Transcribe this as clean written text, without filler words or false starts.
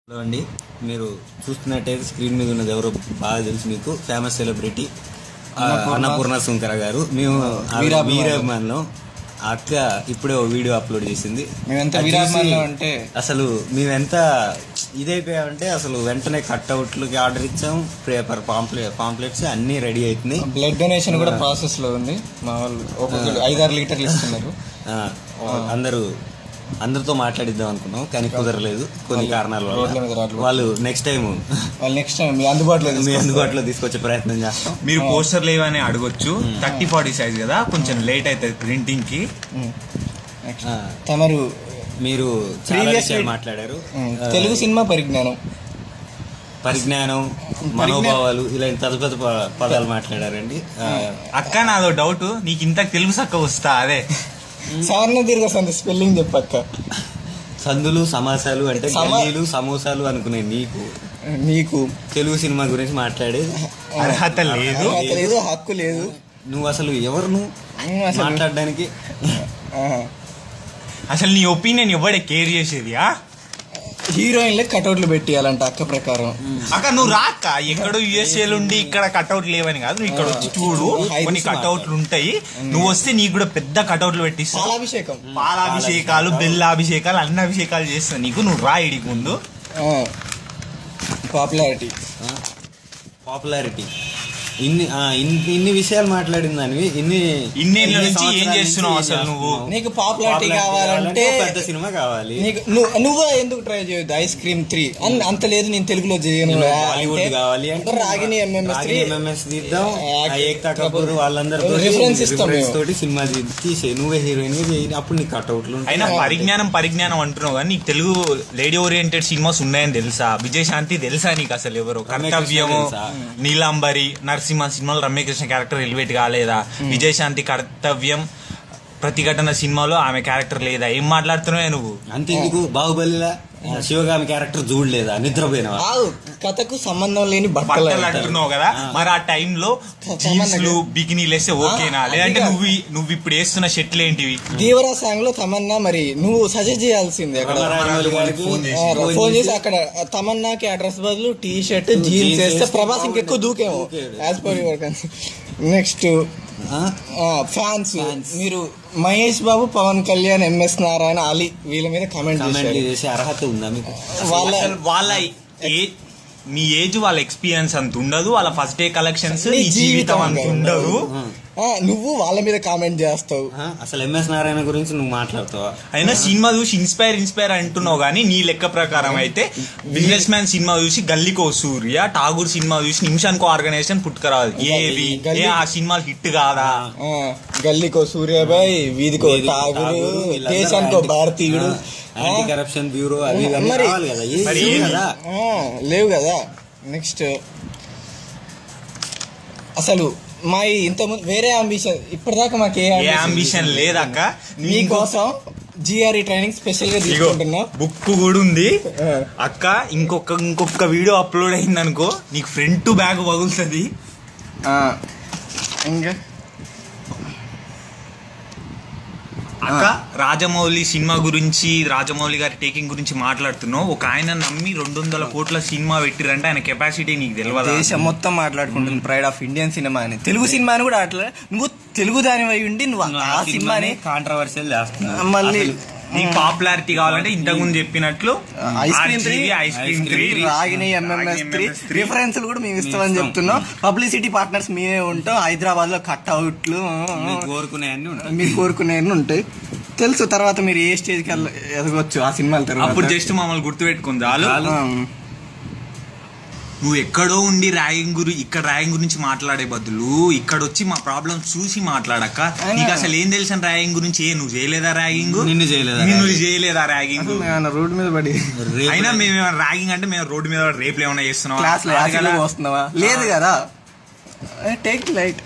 Hello అండి, మీరు చూస్తున్నట్టయితే స్క్రీన్ మీద ఉన్నది ఎవరో బాగా తెలుసు మీకు, ఫేమస్ సెలబ్రిటీ అన్నపూర్ణ సుంకర గారు. మేము వీరాభిమానులం. ఆ అక్క ఇప్పుడే ఓ వీడియో అప్లోడ్ చేసింది. అంటే అసలు మేమెంత ఇదైపోయామంటే అసలు వెంటనే కట్అవుట్లకి ఆర్డర్ ఇచ్చాం, పేపర్ పాంప్లెట్స్ అన్నీ రెడీ అవుతున్నాయి. బ్లడ్ డొనేషన్ కూడా ప్రాసెస్ లో ఉంది. మా వాళ్ళు ఒక్కొక్కరు 5-6 లీటర్లు ఇస్తున్నారు. అందరితో మాట్లాడిద్దాం అనుకున్నాం కానీ కుదరలేదు కొన్ని కారణాల వల్ల. వాళ్ళు నెక్స్ట్ టైం మీ అందుబాటులో తీసుకొచ్చే ప్రయత్నం చేస్తాం. మీరు పోస్టర్లు ఏవని అడగొచ్చు. 30-40 సైజ్ కదా, కొంచెం లేట్ అవుతుంది ప్రింటింగ్ కి. తమరు మీరు చాలా విషయాలు మాట్లాడారు. తెలుగు సినిమా పరిజ్ఞానం, మనోభావాలు ఇలాంటి పెద్ద పదాలు మాట్లాడారండి. అక్క నాదో డౌట్, నీకు ఇంత తెలుగు సక్క వస్తా? అదే సవర్ణ దీర్ఘ సంధి స్పెల్లింగ్ చెప్పక్క. సందులు సమాసాలు అంటే గల్లీలు సమోసాలు అనుకునే నీకు తెలుగు సినిమా గురించి మాట్లాడే అర్హత లేదు, హక్కు లేదు. నువ్వు అసలు ఎవరు మాట్లాడడానికి? అసలు నీ ఒపీనియన్ ఎవడే కేర్ చేసేది? హీరోయిన్లే కటౌట్లు పెట్టియాలంట అక్క ప్రకారం. అక్క నువ్వు రాక్క, ఎక్కడో యుఎస్ఏలు ఉండి ఇక్కడ కటౌట్లు లేవని కాదు, నువ్వు ఇక్కడ వచ్చి చూడు, కొన్ని కటౌట్లు ఉంటాయి. నువ్వు వస్తే నీకు కూడా పెద్ద కటౌట్లు పెట్టిస్తా. పాలాభిషేకాలు, బెల్లాభిషేకాలు, అన్ని అభిషేకాలు చేస్తా నీకు. నువ్వు రా ఇడికి ముందు. పాపులారిటీ ఇన్ని విషయాలు మాట్లాడిన దానివి ఇన్నేళ్ళ నుంచి ఏం చేస్తున్నావు అసలు నువ్వు? నీకు పాపులారిటీ కావాలంటే పెద్ద సినిమా కావాలి. నువ్వు ఎందుకు ట్రై చేయొద్దు? ఐస్ క్రీమ్ 3 అంత లేదు, నేను తెలుగులో చేయను. బాలీవుడ్ కావాలి అంటే రాగిని ఎంఎంఎస్ తీద్దాం, ఏక్తా కపూర్ వాళ్ళందరూ రిఫరెన్స్ తోటి సినిమా తీసే, నువ్వే హీరోయిన్ గా చేయి, అప్పుడు నీకు కట్అవుట్లు. అయినా పరిజ్ఞానం అంటున్నావు కానీ నీకు తెలుగు లేడీ ఓరియంటెడ్ సినిమాస్ ఉన్నాయని తెలుసా? విజయశాంతి తెలుసా నీకు అసలు ఎవరు? కర్తవ్యము, నీలాంబరి, నరసింహ సినిమాలో రమ్యకృష్ణ క్యారెక్టర్ ఎలివేట్ కాలేదా? విజయశాంతి కర్తవ్యం, ప్రతిఘటన సినిమాలో ఆమె క్యారెక్టర్ లేదా? ఏం మాట్లాడుతున్నావే నువ్వు? అంతేందుకు బాహుబలిలా శివగామి క్యారెక్టర్ చూడలేదా? నిద్రపోయినా కథకు సంబంధం లేని బట్టలు అంటున్నావు కదా. మరి ఆ టైంలో జీన్స్లు బికినీలు వేస్తే ఓకేనా? లేదంటే నువ్వు ఇప్పుడు వేస్తున్న షర్ట్లు ఏంటివి? దీవరా సాంగ్ లో తమన్నా, మరి నువ్వు సజెస్ట్ చేయాల్సిందే. ఫోన్ చేసి అక్కడ తమన్నాకి అడ్రస్ బదులు టీ షర్ట్ జీన్స్ వేస్తే ప్రభాస్ ఇంకెక్కువ దూకేమో. As per your next fans, మీరు మహేష్ బాబు, పవన్ కళ్యాణ్, ఎంఎస్ నారాయణ, అలీ వీళ్ళ మీద కామెంట్ చేసే అర్హత ఉందా మీకు? వాళ్ళ మీ ఏజ్, వాళ్ళ ఎక్స్పీరియన్స్ అంత ఉండదు, వాళ్ళ ఫస్ట్ డే కలెక్షన్స్ నీ జీవితం అంత ఉండదు. నువ్వు వాళ్ళ మీద కామెంట్ చేస్తావు. అసలు ఎంఎస్ నారాయణ గురించి నువ్వు మాట్లాడుతావా? అయినా సినిమా చూసి ఇన్స్పైర్ అంటున్నావు కానీ నీ లెక్క ప్రకారం అయితే బిజినెస్ మ్యాన్ సినిమా చూసి గల్లీకో సూర్య, ఠాగూర్ సినిమా చూసి నిమిషానికో ఆర్గనైజేషన్ పుట్టుకురావాలి. ఆ సినిమాలు హిట్ కాదా? గల్లీకో సూర్యాబాయ్, వీధికో ఠాగూర్, దేశానికో భారతీయుడు, యాంటీ కరప్షన్ బ్యూరో అవి లేవు కదా. నెక్స్ట్ అసలు మా ఇంతకుముందు వేరే అంబిషన్, ఇప్పటిదాకా మాకు ఏ అంబిషన్ లేదక్క. మీకోసం జిఆర్ఈ ట్రైనింగ్ స్పెషల్ గా తీసుకుంటున్నా. బుక్ కూడా ఉంది అక్క. ఇంకొక వీడియో అప్లోడ్ అయింది అనుకో, నీకు ఫ్రంట్ టు బ్యాక్ పగులుతుంది. ఇంకా అక్క, రాజమౌళి సినిమా గురించి, రాజమౌళి గారి టేకింగ్ గురించి మాట్లాడుతున్నావు. ఒక ఆయన నమ్మి 200 కోట్ల సినిమా పెట్టిరంటే ఆయన కెపాసిటీ నీకు తెలియదు? దేశం మొత్తం మాట్లాడుకుంటుంది ప్రైడ్ ఆఫ్ ఇండియన్ సినిమా అని. తెలుగు సినిమాని కూడా అట్లా నువ్వు తెలుగు దాని అయి ఉండి నువ్వు ఆ సినిమాని కాంట్రవర్షియల్ చేస్తున్నావు. మళ్ళీ నీకు పాపులారిటీ కావాలంటే ఇంతకుముందు చెప్పినట్లు ఐస్ క్రీమ్ 3, రాగిని ఎంఎంఎస్ 3 రిఫరెన్స్లు కూడా మేము ఇస్తామని చెప్తున్నాం. పబ్లిసిటీ పార్ట్నర్స్ మేమే ఉంటాం. హైదరాబాద్ లో కట్అవుట్లు మీరు కోరుకునేవన్నీ ఉంటాయి తెలుసు. తర్వాత మీరు ఏ స్టేజ్కి ఎదగొచ్చు ఆ సినిమాల తర్వాత. అప్పుడు జస్ట్ మమ్మల్ని గుర్తుపెట్టుకుంది చాలు. నువ్వు ఎక్కడో ఉండి ఇక్కడ ర్యాగింగ్ గురించి మాట్లాడే బదులు ఇక్కడ వచ్చి మా ప్రాబ్లం చూసి మాట్లాడక్క. నీకు అసలు ఏం తెలుసు ర్యాగింగ్ గురించి? నువ్వు చేయలేదా ర్యాగింగ్? నిన్ను చేయలేదా ర్యాగింగ్? రోడ్డు మీద పడి అయినా మేము ర్యాగింగ్ అంటే మేము రోడ్డు మీద రేపులు ఏమైనా చేస్తున్నావా? లేదు కదా. Take light.